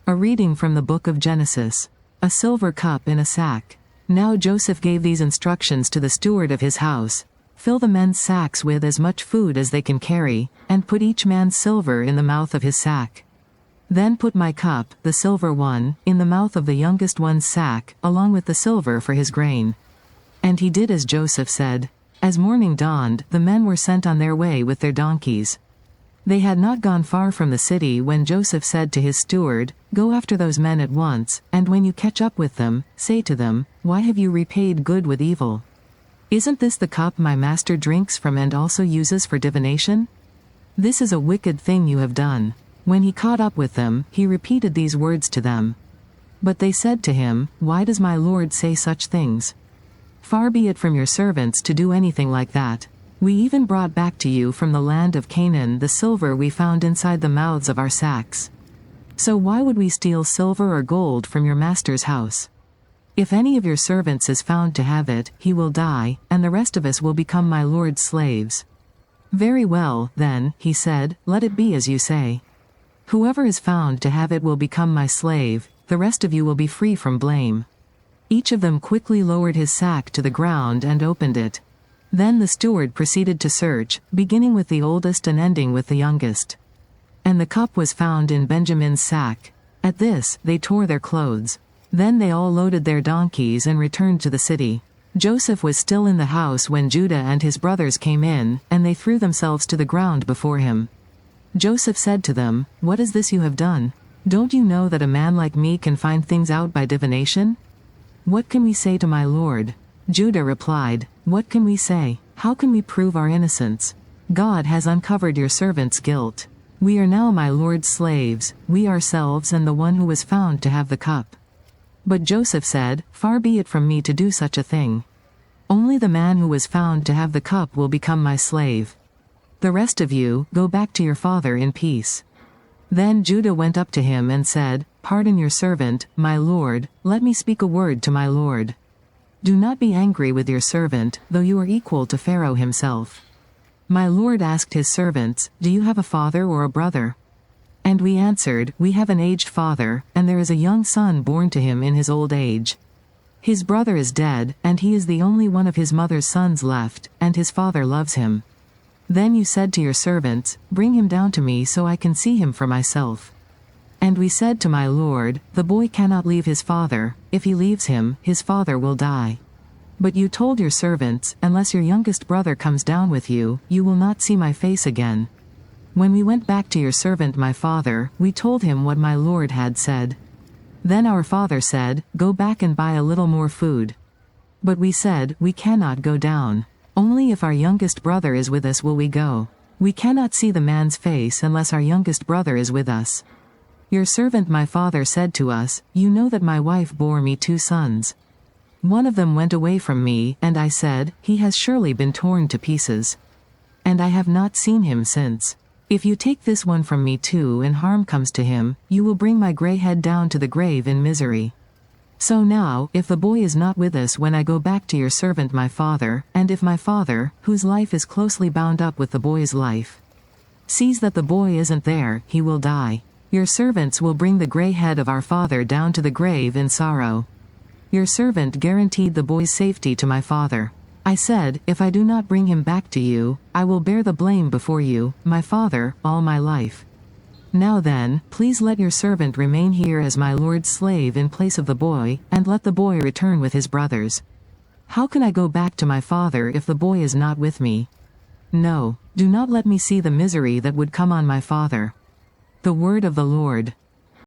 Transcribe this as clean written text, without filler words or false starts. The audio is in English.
A reading from the book of Genesis. A silver cup in a sack. Now Joseph gave these instructions to the steward of his house. Fill the men's sacks with as much food as they can carry, and put each man's silver in the mouth of his sack. Then put my cup, the silver one, in the mouth of the youngest one's sack, along with the silver for his grain. And he did as Joseph said. As morning dawned, the men were sent on their way with their donkeys. They had not gone far from the city when Joseph said to his steward, "Go after those men at once, and when you catch up with them, say to them, 'Why have you repaid good with evil? Isn't this the cup my master drinks from and also uses for divination? This is a wicked thing you have done.'" When he caught up with them, he repeated these words to them. But they said to him, "Why does my lord say such things? Far be it from your servants to do anything like that. We even brought back to you from the land of Canaan the silver we found inside the mouths of our sacks. So why would we steal silver or gold from your master's house? If any of your servants is found to have it, he will die, and the rest of us will become my lord's slaves." "Very well, then," he said, "let it be as you say. Whoever is found to have it will become my slave, the rest of you will be free from blame." Each of them quickly lowered his sack to the ground and opened it. Then the steward proceeded to search, beginning with the oldest and ending with the youngest. And the cup was found in Benjamin's sack. At this, they tore their clothes. Then they all loaded their donkeys and returned to the city. Joseph was still in the house when Judah and his brothers came in, and they threw themselves to the ground before him. Joseph said to them, "What is this you have done? Don't you know that a man like me can find things out by divination? What can we say to my lord?" Judah replied, "What can we say? How can we prove our innocence? God has uncovered your servant's guilt. We are now my lord's slaves, we ourselves and the one who was found to have the cup." But Joseph said, "Far be it from me to do such a thing. Only the man who was found to have the cup will become my slave. The rest of you, go back to your father in peace." Then Judah went up to him and said, "Pardon your servant, my lord, let me speak a word to my lord. Do not be angry with your servant, though you are equal to Pharaoh himself." My lord asked his servants, "Do you have a father or a brother?" And we answered, "We have an aged father, and there is a young son born to him in his old age. His brother is dead, and he is the only one of his mother's sons left, and his father loves him. Then you said to your servants, 'Bring him down to me so I can see him for myself.' And we said to my lord, 'The boy cannot leave his father, if he leaves him, his father will die.' But you told your servants, 'Unless your youngest brother comes down with you, you will not see my face again.' When we went back to your servant my father, we told him what my lord had said. Then our father said, 'Go back and buy a little more food.' But we said, 'We cannot go down. Only if our youngest brother is with us will we go. We cannot see the man's face unless our youngest brother is with us.' Your servant my father said to us, 'You know that my wife bore me 2 sons. One of them went away from me, and I said, He has surely been torn to pieces. And I have not seen him since. If you take this one from me too and harm comes to him, you will bring my gray head down to the grave in misery. So now, if the boy is not with us when I go back to your servant my father, and if my father, whose life is closely bound up with the boy's life, sees that the boy isn't there, he will die. Your servants will bring the gray head of our father down to the grave in sorrow.' Your servant guaranteed the boy's safety to my father. I said, 'If I do not bring him back to you, I will bear the blame before you, my father, all my life. Now then, please let your servant remain here as my lord's slave in place of the boy, and let the boy return with his brothers. How can I go back to my father if the boy is not with me? No, do not let me see the misery that would come on my father.'" The word of the Lord.